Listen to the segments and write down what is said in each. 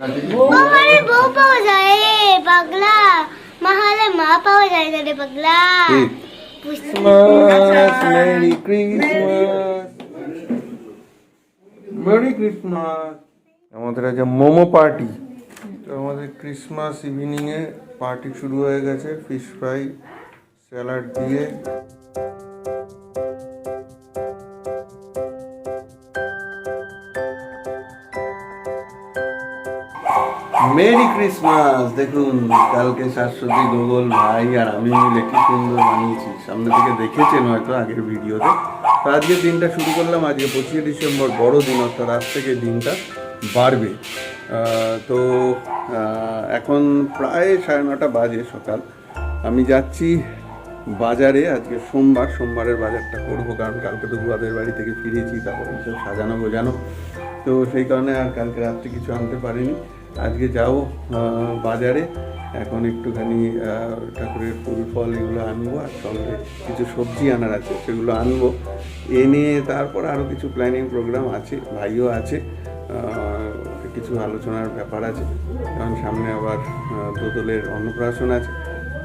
বউ পাওয়া যায় রে পাগলা, মা হলে মা পাওয়া যায় না রে পাগলা। Mary Christmas, merry Christmas. আমাদের আজ মোমো পার্টি। তো আমাদের ক্রিসমাস ইভিনিং এ পার্টি শুরু হয়ে গেছে, ফিশ ফ্রাই স্যালাড দিয়ে। Merry Christmas. দেখুন কালকে শাশ্বতী, গোগল ভাই আর আমি মিলে কি সুন্দর বানিয়েছি, সামনে থেকে দেখেছেন হয়তো আগের ভিডিওতে। তো আজকের দিনটা শুরু করলাম, আজকে 25 ডিসেম্বর বড় দিন, অর্থাৎ আজ থেকে দিনটা বাড়বে। তো এখন প্রায় 9:30 বাজে সকাল। আমি যাচ্ছি বাজারে, আজকে সোমবারের বাজারটা করবো, কারণ কালকে তো বুয়াদের বাড়ি থেকে ফিরেছি, তারপর এইসব সাজানো গোজানো, তো সেই কারণে আর কালকে রাত্রে কিছু আনতে পারিনি। আজকে যাও বাজারে, এখন একটুখানি ঠাকুরের ফুল ফল এগুলো আনবো, আর সঙ্গে কিছু সবজি আনার আছে সেগুলো আনবো। এনে তারপর আরও কিছু প্ল্যানিং প্রোগ্রাম আছে, ভাইও আছে, কিছু আলোচনার ব্যাপার আছে, কারণ সামনে আবার দোদলের অন্নপ্রাশন আছে।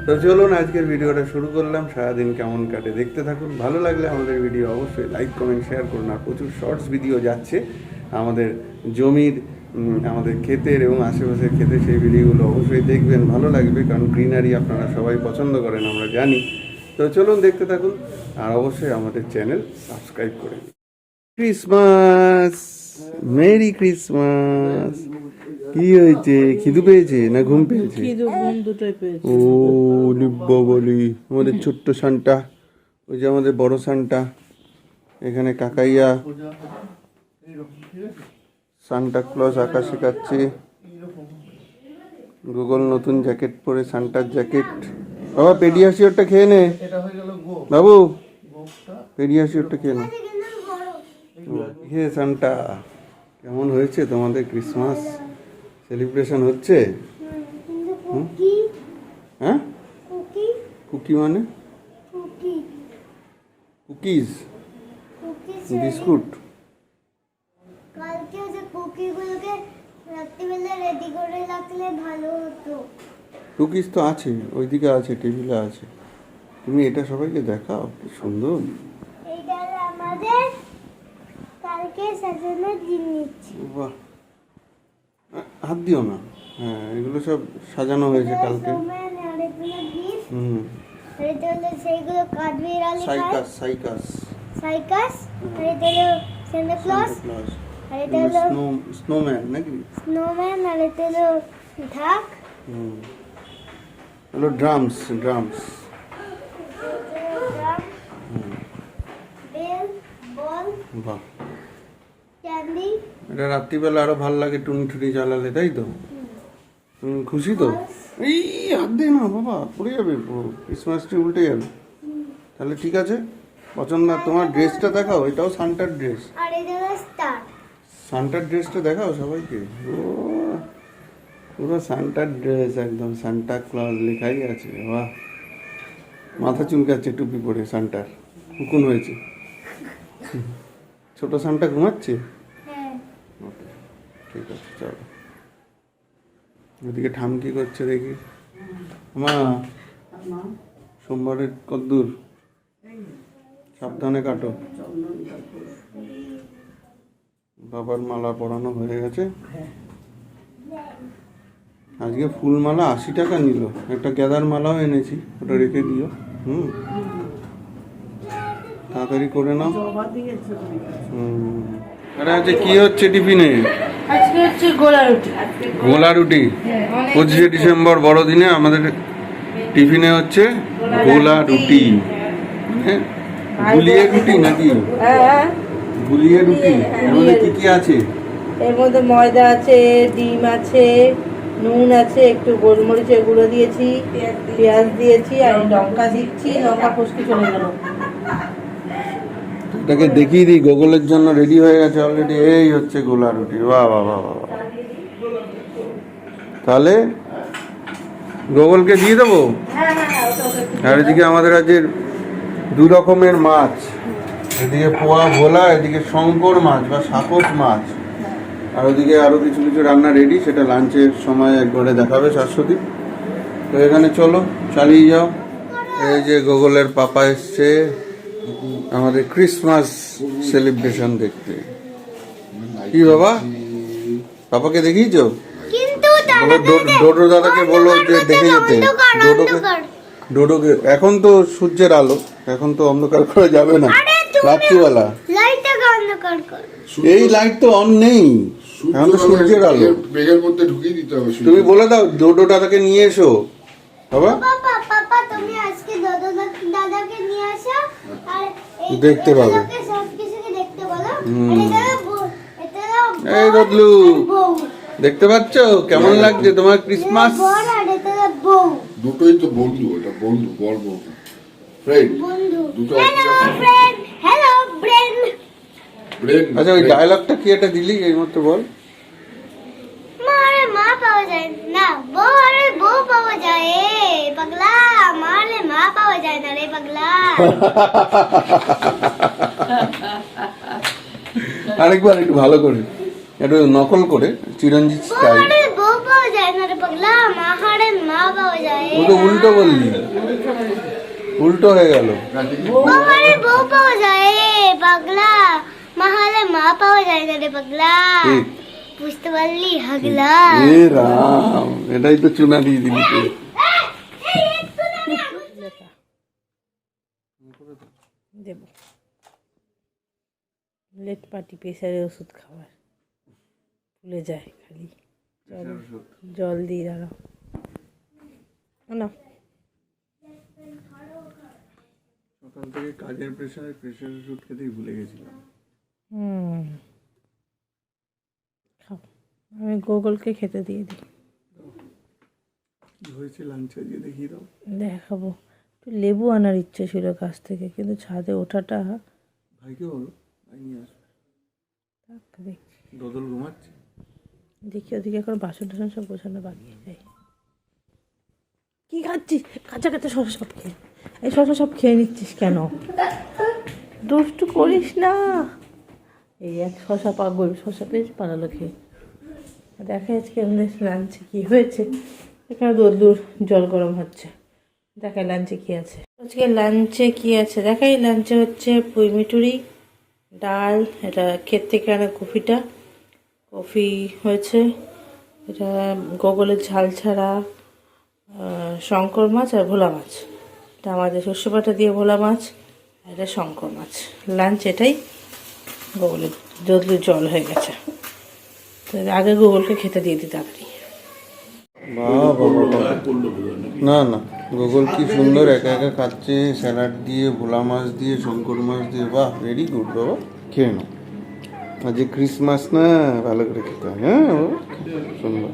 তো চলুন আজকের ভিডিওটা শুরু করলাম। সারাদিন কেমন কাটে দেখতে থাকুন। ভালো লাগলে আমাদের ভিডিও অবশ্যই লাইক কমেন্ট শেয়ার করুন। আর প্রচুর শর্টস ভিডিও যাচ্ছে আমাদের জমির, আমাদের ক্ষেতের এবং আশেপাশের ক্ষেতে, সেই ভিডিওগুলো অবশ্যই দেখবেন, ভালো লাগবে, কারণ গ্রিনারি আপনারা সবাই পছন্দ করেন আমরা জানি। তো চলুন দেখতে থাকুন, আর অবশ্যই আমাদের চ্যানেল সাবস্ক্রাইব করে। Christmas, merry Christmas. কি হয়েছে, খিদু পেয়েছে না ঘুম পেয়েছে? ও লিব্বা বলি, আমাদের ছোট্ট সান্টা, ওই যে আমাদের বড় সান্টা, এখানে কাকাইয়া সান্টা ক্লজ আঁকা শেখাচ্ছে। গুগল নতুন জ্যাকেট পরে, সান্টার জ্যাকেট। বাবা পেডিয়াশিওরটা খেয়ে নে বাবু, পেডিয়াশিওরটা খেয়ে নে। হে সান্টা, কেমন হয়েছে তোমাদের ক্রিসমাস সেলিব্রেশন হচ্ছে? হ্যাঁ, কুকি মানে কুকিজ, বিস্কুট। কালকে যে কুকিগুলোকে রাত্রিবেলা রেডি করে রাখলে ভালো হতো। কুকিজ তো আছে, ওইদিকে আছে, টেবিলে আছে। তুমি এটা সবাইকে দেখাও, কি সুন্দর। এইটা আমাদের কালকে সাজানোর জিনিস। বাহ, হাত দিও না। হ্যাঁ, এগুলো সব সাজানো হয়েছে কালকে। হুম, এটা হলো সেইগুলো কাঠবির আলি সাইকাস সাইকাস সাইকাস, আর এটা হলো সান্টা ক্লজ, আর এটা হলো স্নোম্যান নাকি স্নোম্যান, আর এটা হলো ঢাক। হুম, হলো ড্রামস ড্রামস। বেল, বল, বাহ, ক্যান্ডি। এটা রাত্রিবেলা আরো ভালো লাগে টুনি টুনি জ্বালালে, তাই তো? তুমি খুশি তো? এই হাত দে না বাবা, পড়ে যাবে পুরো, ক্রিসমাস ট্রি উল্টে যাবে। তাহলে ঠিক আছে, পছন্দ। তোমার ড্রেসটা দেখাও, এটাও সান্টার ড্রেস। আর এটা হলো স্টার। সান্টার ড্রেসটা দেখাও সবাইকে। ও পুরো সান্টার ড্রেস, একদম সান্টা ক্লজ লেখাই আছে। বাহ, মাথা চুলকাচ্ছে টুপি পরে, সান্টার হুকুন হয়েছে। ছোট সান্টা ঘুমাচ্ছে। হ্যাঁ, ওকে, ঠিক আছে, চলো। ওদিকে ঠাম কি করছে দেখি। মা, সোমবারের কদ্দূর? সাবধানে কাটো। বাবার মালা পরানো হয়ে গেছে। আজকে ফুল মালা 80 টাকা নিল, একটা গেঁদার মালাও এনেছি, ওটা রেখে দিও। হুম, তাড়াতাড়ি করে নাও। আরে আজকে কি হচ্ছে টিফিনে? আজকে হচ্ছে গোলা রুটি। গোলা রুটি 25 ডিসেম্বর বড়দিনে আমাদের টিফিনে হচ্ছে গোলা রুটি। মানে গুলিয়ে রুটি নাকি? হ্যাঁ, গুলিয়ে রুটি। এর মধ্যে কি কি আছে? এর মধ্যে ময়দা আছে, ডিম আছে, নুন আছে, একটু গোলমরিচের গুঁড়ো দিয়েছি, পেঁয়াজ দিয়েছি, আর লঙ্কা দিচ্ছি। লঙ্কা ফসকে চলে গেল। এটাকে দেখিয়ে দিই, গুগলের জন্য রেডি হয়ে গেছে অলরেডি। এই হচ্ছে গোলা রুটি। বাহ বাহ বাহ বাহ। তাহলে গুগলকে দিয়ে দেবো। আর এদিকে আমাদের আজকে 2 রকমের মাছ, এদিকে পোয়া ভোলা, এদিকে শঙ্কর মাছ বা সাকস মাছ। আর ওদিকে আরো কিছু কিছু রান্না রেডি, সেটা লাঞ্চের সময় একবারে দেখাবে শাশ্বতী। তো এখানে চলো চালিয়ে যাও। এই যে গুগলের পাপা এসছে আমাদের ক্রিসমাস সেলিব্রেশন দেখতে। কি বাবা, পাপাকে দেখিয়েছো? কিন্তু ডোডো দাদাকে বলো যে দেখে যেতে। ডোডোকে এখন তো সূর্যের আলো, এখন তো অন্ধকার করা যাবে না, রাত্রিবেলা। লাইটটাকে অন্ধকার কর। এই লাইট তো অন নেই, এখন তো সূর্যের আলো। মেঘের মধ্যে ঢুকিয়ে দিতে হবে। তুমি বলে দাও ডোডো দাদাকে নিয়ে এসো বাবা। পাপা তুমি আজকে দাদাকে নিয়ে আসো আর দেখতে পাবে। সবকিছুকে দেখতে বলো। এই রদলু, দেখতে পাচ্ছ কেমন লাগছে তোমার ক্রিসমাস? দুটোই তো বন্ধু, এটা বন্ধু, বল বন্ধু, ফ্রেন্ড, দুটো। Hello friend. আচ্ছা ওই ডায়লগটা কি এটা দিলি এই মাত্র বল। মারে মা পাওয়া যায় না, বউ পাওয়া যায় পাগলা। মারে মা পাওয়া যায় না রে পাগলা। আরেকবার একটু ভালো করে, একটু নকল করে চিরঞ্জিত স্টাইল। বউ পাওয়া যায় না রে পাগলা, মাহারে মা পাওয়া যায়। ও তো উল্টো বললি, উল্টো হয়ে গেল। বউ পাওয়া যায় পাগলা, মাহারে মা পাওয়া যায় না রে পাগলা। ঠিক। বুঝতে পারলি হাগলা? এ রাম, এটাই তো চুনা দিয়ে দিলি তুই। দেব লেট পার্টি প্রেসারের ওষুধ খাবার ভুলে যায়, খালি জল দিয়ে দাঁড়াও না। সকাল থেকে কাজের প্রেসার ওষুধ খেতেই ভুলে গেছিলাম। খাও, আমি গুগলকে খেতে দিয়ে দিই। কি হয়েছে লাঞ্চে দিয়ে দেখিয়ে দাও। দেখাবো। একটু লেবু আনার ইচ্ছে ছিল গাছ থেকে, কিন্তু ছাদে ওঠাটা। ভাইকে বলো ভাই নিয়ে আসবে। দেখছি, দদল ঘুমাচ্ছে। দেখি ওদিকে এখন বাসন টাসন সব গোছানো বাকি যায়। কি খাচ্ছিস? কাঁচা কাঁচা শসা সব খেয়ে, এই শসা সব খেয়ে নিচ্ছিস কেন? দুষ্টু করিস না। এই এক শসা পাগল, শসা পেয়েছে পালালো খেয়ে। দেখা যাচ্ছে আমাদের লাঞ্চে কি হয়েছে। এখানে দূর জল গরম হচ্ছে। দেখাই লাঞ্চে কি আছে। আজকে লাঞ্চে কি আছে দেখাই। লাঞ্চে হচ্ছে পুঁই মিটুরি, ডাল, এটা ক্ষেত থেকে আনা কফি হয়েছে, এটা গোগলের ঝাল ছাড়া শঙ্কর মাছ আর ভোলা মাছ। এটা আমাদের শস্য বাটা দিয়ে ভোলা মাছ, আর এটা শঙ্কর মাছ। লাঞ্চ এটাই। গোগলের জল হয়ে গেছে, তো আগে গোগলকে খেতে দিয়ে দিই তাড়াতাড়ি। না না, গুগল কি সুন্দর একা একা খাচ্ছে, স্যালাড দিয়ে, ভোলা মাছ দিয়ে, শঙ্কর মাছ দিয়ে। বাহ, ভেরি গুড বাবা, খেয়ে নাও। আজ ক্রিসমাস না, ভালো করে খেতে হয়। হ্যাঁ বাবা, সুন্দর,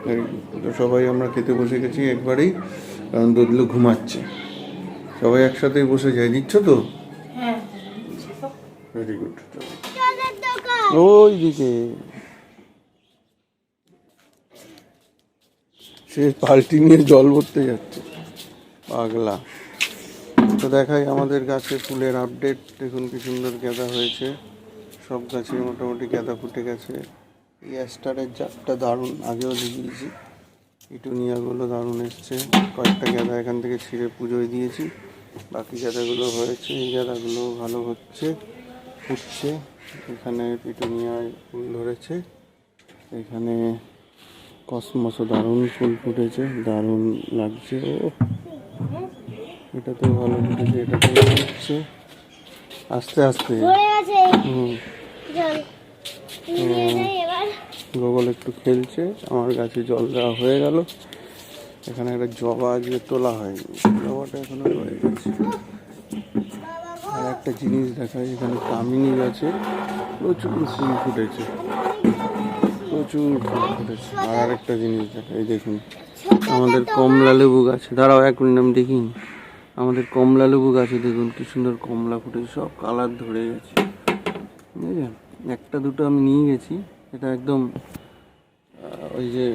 ভেরি গুড। তো সবাই আমরা খেতে বসে গেছি একবারেই, কারণ দদলু ঘুমাচ্ছে। সবাই একসাথেই বসে যাই, দিচ্ছ তো? হ্যাঁ, ভেরি গুড। ওই দিকে সে পাল্টি নিয়ে জল ভরতে যাচ্ছে পাগলা। তো দেখাই আমাদের গাছে ফুলের আপডেট। দেখুন কি সুন্দর গাঁদা হয়েছে, সব গাছে মোটামুটি গাঁদা ফুটে গেছে। এই অ্যাস্টারের জাতটা দারুণ, আগেও দেখিয়েছি। পিটুনিয়াগুলো দারুণ এসছে। কয়েকটা গাঁদা এখান থেকে ছিঁড়ে পুজোয় দিয়েছি, বাকি গাঁদাগুলো হয়েছে। এই গাঁদাগুলো ভালো হচ্ছে, ফুটছে। এখানে পিটুনিয়ায় ফুল ধরেছে, এখানে কসমসও দারুণ ফুল ফুটেছে, দারুণ লাগছে। ও এটাতেও ভালো ফুটেছে, এটাতেও ফুটছে আস্তে আস্তে। গোগল একটু খেলছে, আমার গাছে জল দেওয়া হয়ে গেল। এখানে একটা জবা আজকে তোলা হয়নি, জবাটা এখনো রয়ে গেছে। আর একটা জিনিস দেখায়, এখানে কামিনী গাছে প্রচুর ফুল ফুটেছে, প্রচুর ফুল ফুটেছে। আর একটা জিনিস দেখায়, এই দেখুন আমাদের কমলা লেবু গাছে, দাঁড়াও এক মিনিট আমি দেখি। আমাদের কমলা লেবু গাছে দেখুন কি সুন্দর কমলা ফুটেছে, সব কালার ধরে গেছে, বুঝলেন? একটা দুটো আমি নিয়ে গেছি, এটা একদম ওই যে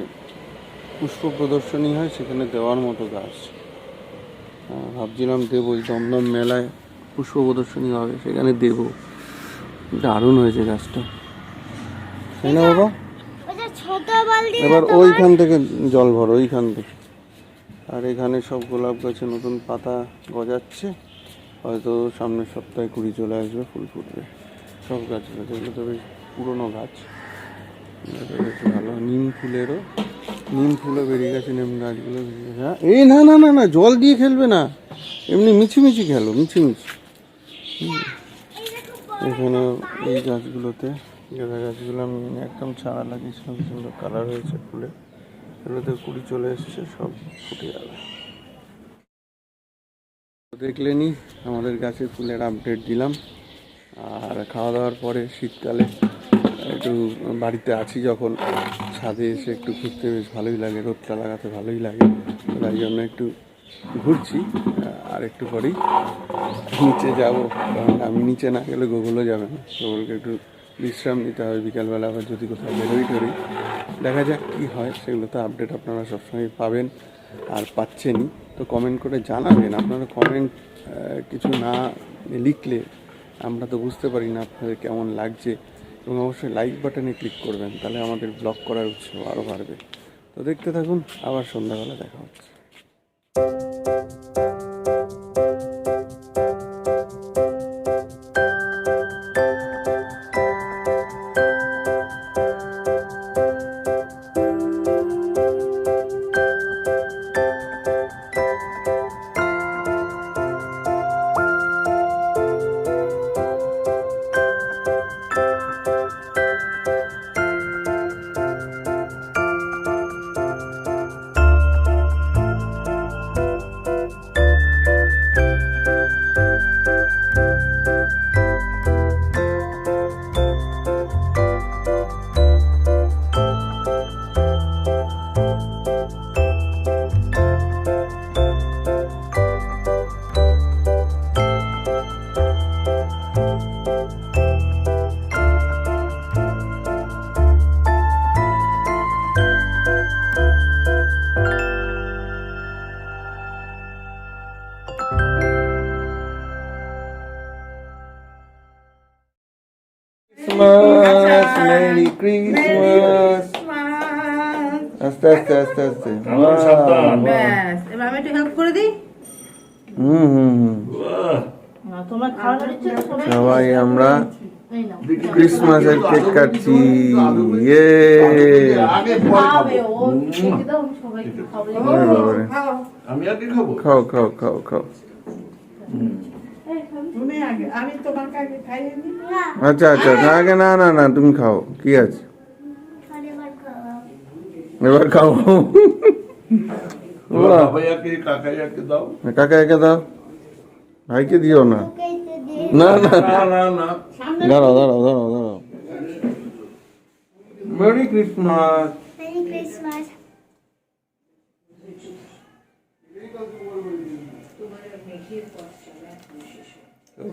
পুষ্প প্রদর্শনী হয় সেখানে দেওয়ার মতো গাছ। ভাবছিলাম দেবো, ওই দমদম মেলায় পুষ্প প্রদর্শনী হবে সেখানে দেবো। দারুণ হয়েছে গাছটা। তাই না বাবা? ওটা ছোট বালতি এবার ওইখান থেকে জল ভরো, ওইখান থেকে। আর এখানে সব গোলাপ গাছে নতুন পাতা গজাচ্ছে, হয়তো সামনের সপ্তাহে কুড়ি চলে আসবে, ফুল ফুটবে সব গাছগুলো। এগুলো তো বেশ পুরোনো গাছ, এটা বেশ ভালো। নিম ফুলও বেরিয়ে গেছে, নিম গাছগুলো বেরিয়ে গেছে। হ্যাঁ, এই না না না না, জল দিয়ে খেলবে না, এমনি মিছিমিছি খেলো, মিছিমিছি। এখানে এই গাছগুলোতে, গাঁদা গাছগুলো আমি একদম ছাড়া লাগিয়েছিলাম, সুন্দর কালার হয়েছে ফুলে, এগুলোতে কুড়ি চলে এসছে, সব ফুটে যাবে। দেখলেনি আমাদের গাছের ফুলের আপডেট দিলাম। আর খাওয়া দাওয়ার পরে শীতকালে একটু বাড়িতে আছি যখন, ছাদে এসে একটু ঘুরতে বেশ ভালোই লাগে, রোদটা লাগাতে ভালোই লাগে, তাই জন্য একটু ঘুরছি। আর একটু পরেই নিচে যাব, কারণ আমি নিচে না গেলে গোগলও যাবে না, গোগলকে একটু বিশ্রাম নিতে হবে। বিকালবেলা আবার যদি কোথাও বেরোই টরি, দেখা যাক কী হয়। সেগুলো তো আপডেট আপনারা সবসময় পাবেন, আর পাচ্ছেনই। তো কমেন্ট করে জানাবেন। আপনারা কমেন্ট কিছু না লিখলে আমরা তো বুঝতে পারি না আপনাদের কেমন লাগছে। এবং অবশ্যই লাইক বাটনে ক্লিক করবেন, তাহলে আমাদের ব্লগ করার উৎসাহ আরও বাড়বে। তো দেখতে থাকুন, আবার সন্ধ্যাবেলা দেখা হচ্ছে। Merry Christmas. আস্তে আস্তে আস্তে আস্তে। ব্যাস, এবার আমি একটু হেল্প করে দিই। তোমার খাওয়ানো হচ্ছে না সবাই? সবাই আমরা এই নাও। ক্রিসমাসের কেক কাটছি। ইয়ে খাবে ও, খেতে দাও, আমি সবাইকে খাবো। খাও। আমি আগে খাবো। খাও খাও খাও খাও। তুমি আগে, আমি তোমাকে আগে খাইয়ে দিই। আচ্ছা আচ্ছা, আগে না না না, তুমি খাও, কি আছে, এবার খাও। বাবাইয়াকে কাকাইয়াকে দাও। কাকাকে দাও, ভাইকে দিও না। না না, না না না, দাঁড়াও দাঁড়াও দাঁড়াও দাঁড়াও। Merry Christmas. Merry Christmas.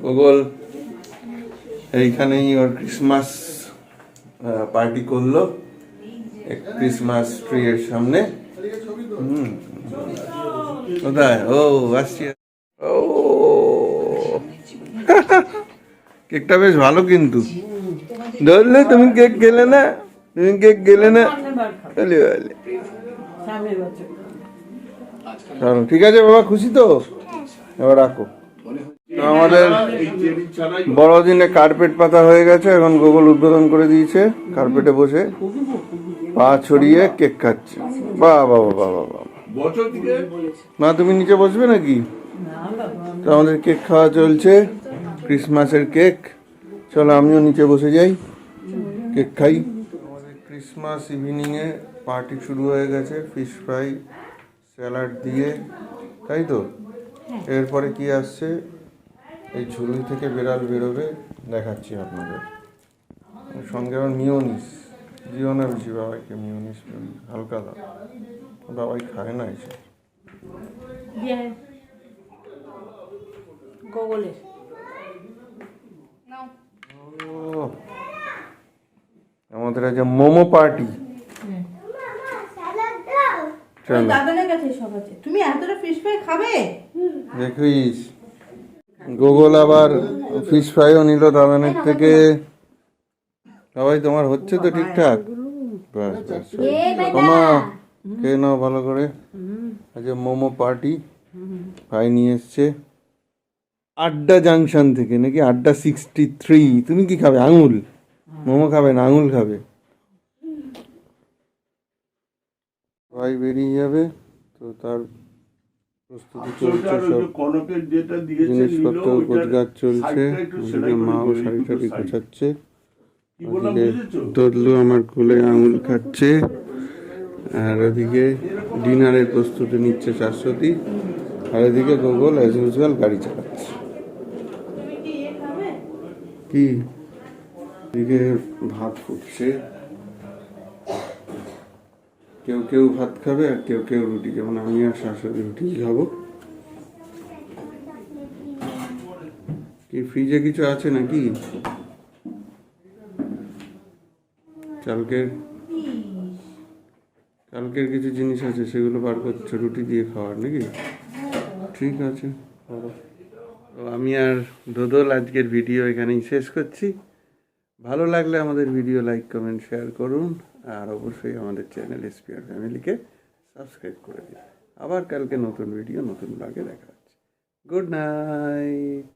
গোগল এইখানেই ওর ক্রিসমাস পার্টি করলো, এক ক্রিসমাস ট্রি এর সামনে। কোথায়? ও আসছি। ও কেকটা বেশ ভালো, কিন্তু ধরলে তুমি কেক গেলে না, তুমি কেক গেলে না। চলো ঠিক আছে বাবা, খুশি তো? এবার রাখো। আমাদের বড়দিনে কার্পেট পাতা হয়ে গেছে, এখন গোগল উদ্বোধন করে দিয়েছে, কার্পেটে বসে পা ছড়িয়ে কেক খাচ্ছে। বাহ বাহ বাহ বাহ বাহ। বছর থেকে মা তুমি নিচে বসবে নাকি? তো আমাদের কেক খাওয়া চলছে, ক্রিসমাসের কেক। চলো আমিও নিচে বসে যাই, কেক খাই। আমাদের ক্রিসমাস ইভিনিংয়ে পার্টি শুরু হয়ে গেছে, ফিশ ফ্রাই, স্যালাড দিয়ে, তাই তো? এরপরে কি আসছে, এই ঝুড়ি থেকে বেড়াল বেরোবে, দেখাচ্ছি আপনাদের। সঙ্গে আবার মিওনিস দিও না বেশি বাবাইকে, মিওনিস হালকা দাও, বাবাই খায় না এসে। গোগলের ও, আমাদের আজ মোমো পার্টি। চলো দাদানের কাছে সব আছে। তুমি এতটা ফিশ ফ্রাই খাবে? দেখিস, গোগল আবার ফিশ ফ্রাইও নিল দাদানের থেকে, সবাই তোমার হচ্ছে তো ঠিকঠাক? ব্যাস ব্যাস। তোমা খেয়ে নাও ভালো করে। আজকে মোমো পার্টি ভাই নিয়ে এসছে আড্ডা জাংশন থেকে, নাকি আড্ডা 63। তুমি কি খাবে? আঙুল? মোমো খাবে না আঙুল খাবে? ভাই বেরিয়ে যাবে তো, তার প্রস্তুতি চলছে, সব কনকের যেটা দিয়েছে জিনিসপত্র গোছগাছ চলছে। ওদিকে মাও শাড়ি টাড়ি গোছাচ্ছে, ওদিকে তদলু আমার কোলে আঙুল খাচ্ছে, আর ওদিকে ডিনারের প্রস্তুতি নিচ্ছে শাশ্বতী, আর এদিকে গোগল অ্যাজ ইউজুয়াল গাড়ি চালাচ্ছে। কি এদিকে ভাত ফুটছে, কেউ কেউ ভাত খাবে আর কেউ কেউ রুটি, যেমন আমি আর শাশুড়ি রুটি খাবো। কি ফ্রিজে কিছু আছে নাকি? কালকের কিছু জিনিস আছে, সেগুলো বার করছো রুটি দিয়ে খাওয়ার নাকি? ঠিক আছে, করো। তো আমি আর দোদল আজকের ভিডিও এখানেই শেষ করছি। ভালো লাগলে আমাদের ভিডিও লাইক কমেন্ট শেয়ার করুন, আর অবশ্যই আমাদের চ্যানেল এসপিআর ফ্যামিলিকে সাবস্ক্রাইব করে দিন। আবার কালকে নতুন ভিডিও নতুন ব্লগে দেখা হচ্ছে। Good night.